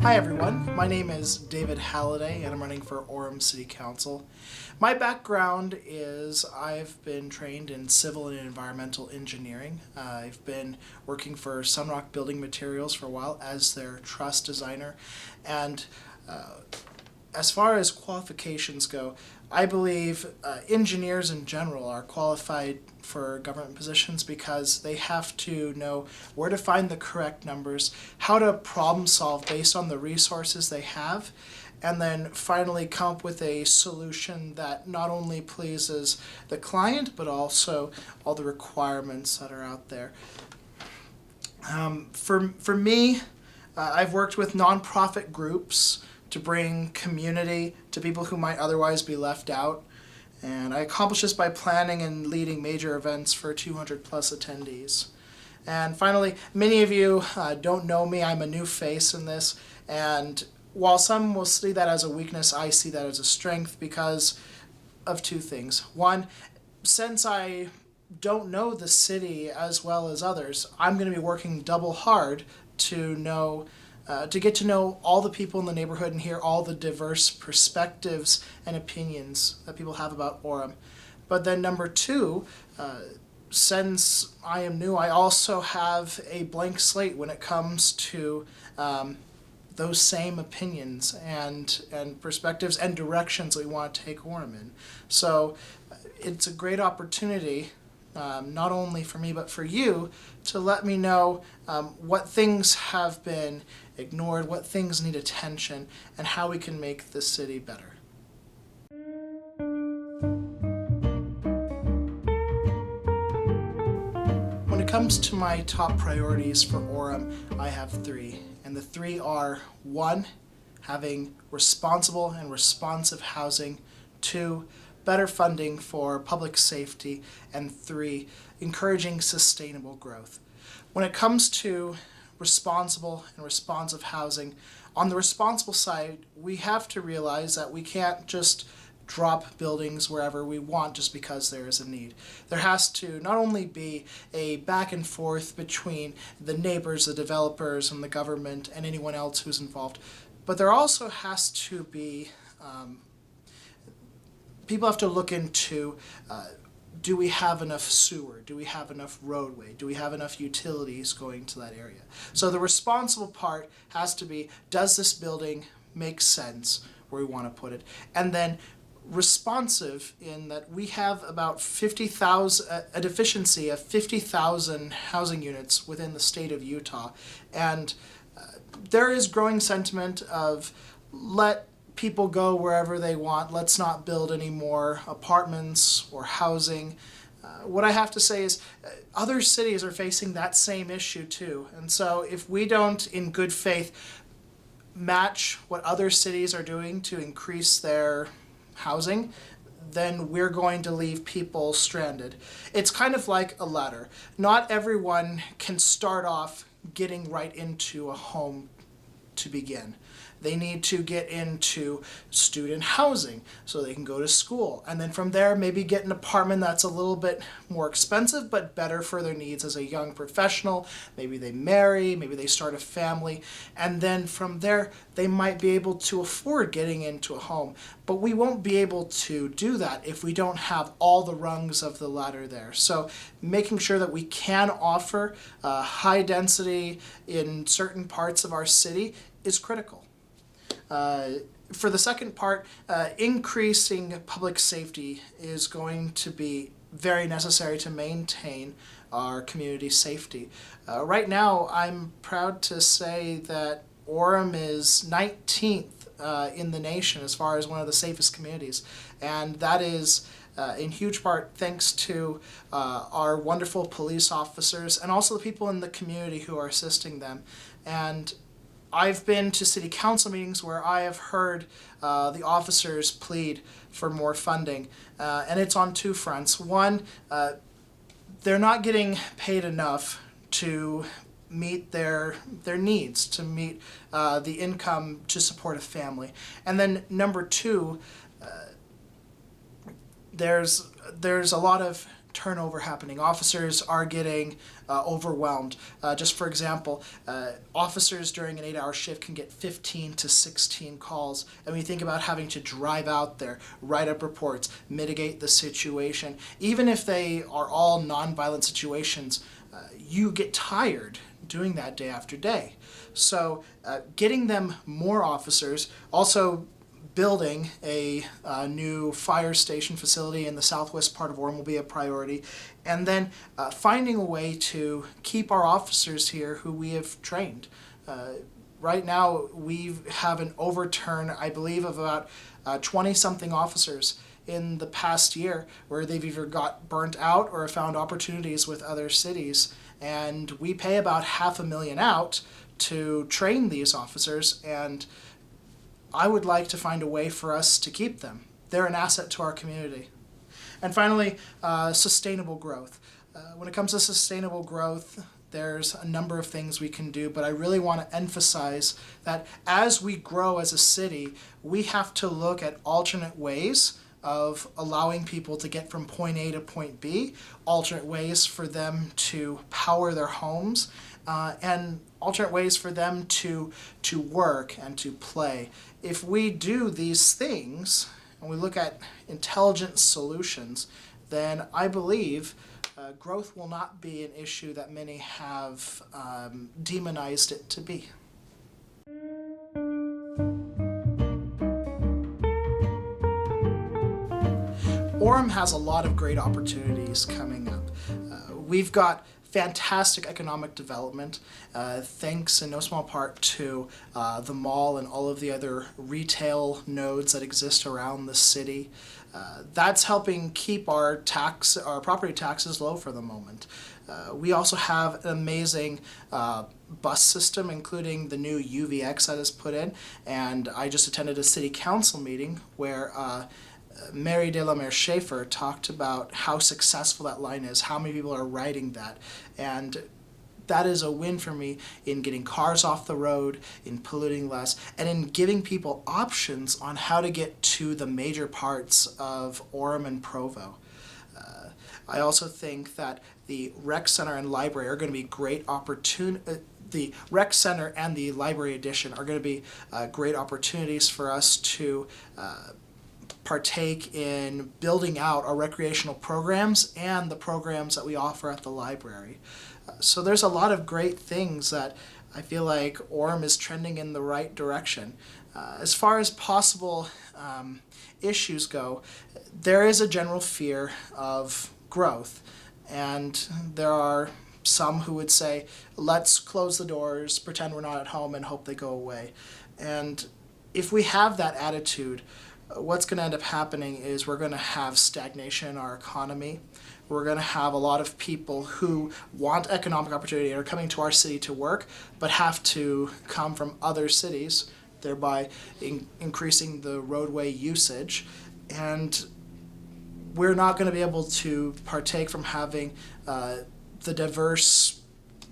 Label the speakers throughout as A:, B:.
A: Hi everyone, my name is David Halliday and I'm running for Orem City Council. My background is I've been trained in civil and environmental engineering. I've been working for Sunrock Building Materials for a while as their truss designer, and as far as qualifications go, I believe engineers in general are qualified for government positions because they have to know where to find the correct numbers, how to problem solve based on the resources they have, and then finally come up with a solution that not only pleases the client but also all the requirements that are out there. For me, I've worked with nonprofit groups to bring community to people who might otherwise be left out. And I accomplish this by planning and leading major events for 200 plus attendees. And finally, many of you don't know me. I'm a new face in this. And while some will see that as a weakness, I see that as a strength because of two things. One, since I don't know the city as well as others, I'm going to be working double hard to get to know all the people in the neighborhood and hear all the diverse perspectives and opinions that people have about Orem. But then number two, since I am new, I also have a blank slate when it comes to those same opinions and perspectives and directions we want to take Orem in. So it's a great opportunity, not only for me but for you, to let me know what things have been ignored, what things need attention, and how we can make the city better. When it comes to my top priorities for Orem, I have three, and the three are: one, having responsible and responsive housing; two, better funding for public safety; and three, encouraging sustainable growth. When it comes to responsible and responsive housing, on the responsible side, we have to realize that we can't just drop buildings wherever we want just because there is a need. There has to not only be a back and forth between the neighbors, the developers, and the government, and anyone else who's involved, but there also has to be people have to look into do we have enough sewer? Do we have enough roadway? Do we have enough utilities going to that area? So the responsible part has to be, does this building make sense where we want to put it? And then responsive in that we have about 50,000, a deficiency of 50,000 housing units within the state of Utah. And there is growing sentiment of let people go wherever they want. Let's not build any more apartments or housing. What I have to say is other cities are facing that same issue too. And so if we don't, in good faith, match what other cities are doing to increase their housing, then we're going to leave people stranded. It's kind of like a ladder. Not everyone can start off getting right into a home to begin. They need to get into student housing so they can go to school. And then from there, maybe get an apartment that's a little bit more expensive but better for their needs as a young professional. Maybe they marry, maybe they start a family. And then from there, they might be able to afford getting into a home. But we won't be able to do that if we don't have all the rungs of the ladder there. So making sure that we can offer high density in certain parts of our city is critical. For the second part, increasing public safety is going to be very necessary to maintain our community safety. Right now, I'm proud to say that Orem is 19th in the nation as far as one of the safest communities, and that is in huge part thanks to our wonderful police officers and also the people in the community who are assisting them. And I've been to city council meetings where I have heard the officers plead for more funding, and it's on two fronts. One, they're not getting paid enough to meet their needs, to meet the income to support a family. And then number two, there's a lot of turnover happening. Officers are getting overwhelmed. Just for example, officers during an 8-hour shift can get 15 to 16 calls. And when you think about having to drive out there, write up reports, mitigate the situation, even if they are all nonviolent situations, you get tired doing that day after day. So getting them more officers, also building a new fire station facility in the southwest part of Orem will be a priority, and then finding a way to keep our officers here who we have trained. Right now we have an overturn, I believe, of about 20-something officers in the past year where they've either got burnt out or found opportunities with other cities, and we pay about $500,000 out to train these officers, and I would like to find a way for us to keep them. They're an asset to our community. And finally, sustainable growth. When it comes to sustainable growth, there's a number of things we can do, but I really want to emphasize that as we grow as a city, we have to look at alternate ways of allowing people to get from point A to point B, alternate ways for them to power their homes, and alternate ways for them to work and to play. If we do these things and we look at intelligent solutions, then I believe growth will not be an issue that many have demonized it to be. Orem has a lot of great opportunities coming up. We've got fantastic economic development, thanks in no small part to the mall and all of the other retail nodes that exist around the city. That's helping keep our property taxes low for the moment. We also have an amazing bus system, including the new UVX that is put in, and I just attended a city council meeting where Mary de la Mer Schaefer talked about how successful that line is, how many people are riding that, and that is a win for me in getting cars off the road, in polluting less, and in giving people options on how to get to the major parts of Orem and Provo. I also think that the rec center and library are going to be great the rec center and the library addition are going to be great opportunities for us to partake in building out our recreational programs and the programs that we offer at the library. So there's a lot of great things that I feel like Orem is trending in the right direction. As far as possible issues go, there is a general fear of growth, and there are some who would say, let's close the doors, pretend we're not at home, and hope they go away. And if we have that attitude, what's going to end up happening is we're going to have stagnation in our economy. We're going to have a lot of people who want economic opportunity and are coming to our city to work, but have to come from other cities, thereby increasing the roadway usage. And we're not going to be able to partake from having the diverse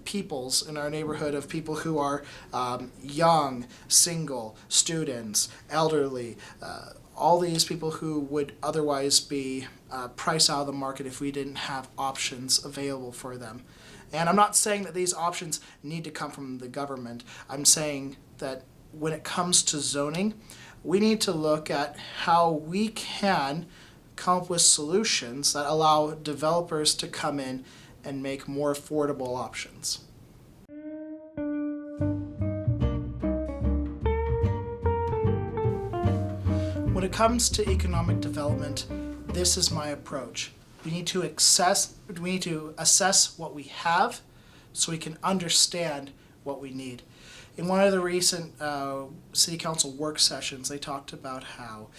A: peoples in our neighborhood of people who are young, single, students, elderly, all these people who would otherwise be priced out of the market if we didn't have options available for them. And I'm not saying that these options need to come from the government. I'm saying that when it comes to zoning, we need to look at how we can come up with solutions that allow developers to come in and make more affordable options. When it comes to economic development, this is my approach. We need to assess what we have so we can understand what we need. In one of the recent City Council work sessions, they talked about how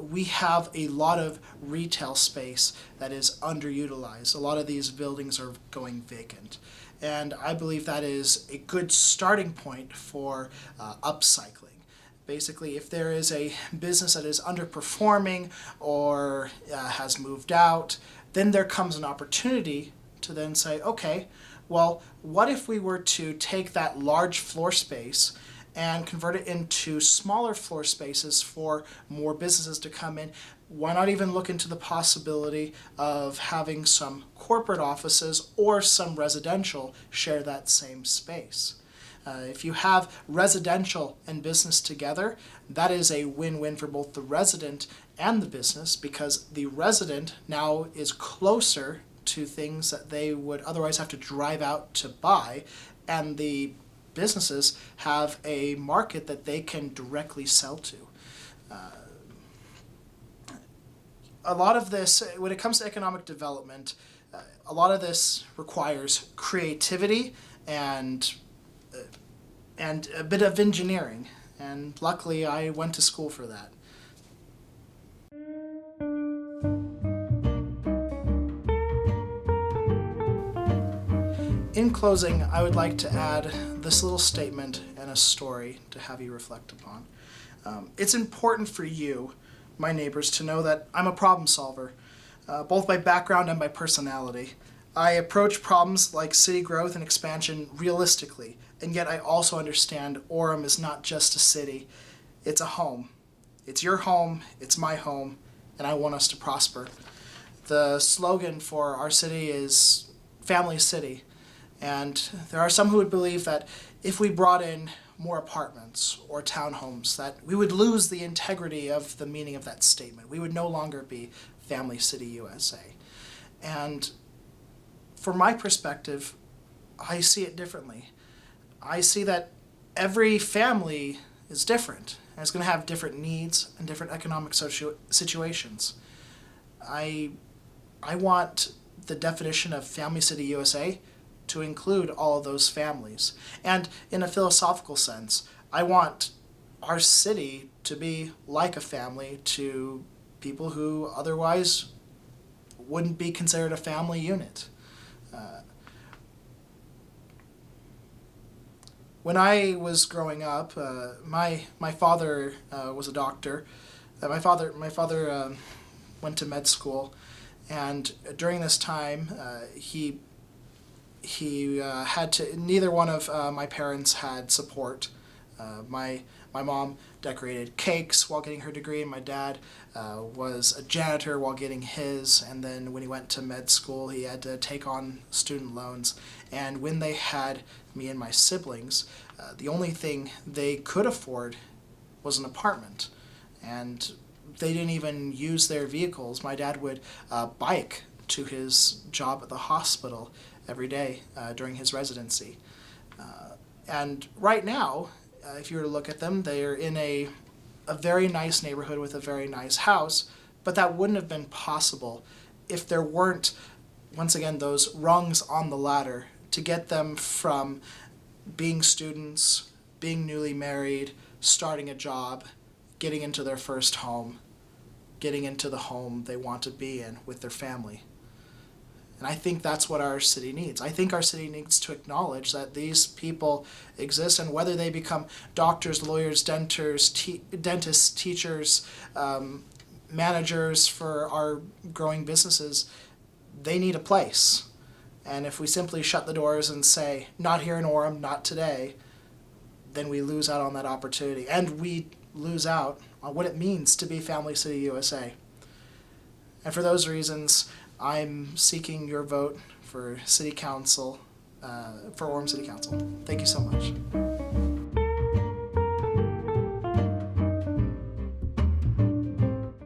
A: we have a lot of retail space that is underutilized. A lot of these buildings are going vacant. And I believe that is a good starting point for upcycling. Basically, if there is a business that is underperforming or has moved out, then there comes an opportunity to then say, okay, well, what if we were to take that large floor space and convert it into smaller floor spaces for more businesses to come in. Why not even look into the possibility of having some corporate offices or some residential share that same space? If you have residential and business together, that is a win-win for both the resident and the business, because the resident now is closer to things that they would otherwise have to drive out to buy, and the businesses have a market that they can directly sell to. A lot of this, when it comes to economic development, a lot of this requires creativity and a bit of engineering, and luckily I went to school for that. In closing, I would like to add this little statement and a story to have you reflect upon. It's important for you, my neighbors, to know that I'm a problem solver, both by background and by personality. I approach problems like city growth and expansion realistically, and yet I also understand Orem is not just a city, it's a home. It's your home, it's my home, and I want us to prosper. The slogan for our city is Family City, and there are some who would believe that if we brought in more apartments or townhomes, that we would lose the integrity of the meaning of that statement. We would no longer be Family City USA. And from my perspective, I see it differently. I see that every family is different, and it's going to have different needs and different economic situations. I want the definition of Family City USA to include all of those families. And in a philosophical sense, I want our city to be like a family to people who otherwise wouldn't be considered a family unit. When I was growing up, my father was a doctor. My father went to med school, and during this time, he had to. Neither one of my parents had support. My mom decorated cakes while getting her degree, and my dad was a janitor while getting his. And then when he went to med school, he had to take on student loans. And when they had me and my siblings, the only thing they could afford was an apartment. And they didn't even use their vehicles. My dad would bike to his job at the hospital every day during his residency. And right now, if you were to look at them, they are in a very nice neighborhood with a very nice house, but that wouldn't have been possible if there weren't, once again, those rungs on the ladder to get them from being students, being newly married, starting a job, getting into their first home, getting into the home they want to be in with their family. And I think that's what our city needs. I think our city needs to acknowledge that these people exist, and whether they become doctors, lawyers, dentists, teachers, managers for our growing businesses, they need a place. And if we simply shut the doors and say, not here in Orem, not today, then we lose out on that opportunity. And we lose out on what it means to be Family City USA. And for those reasons, I'm seeking your vote for City Council, for Orem City Council. Thank you so much.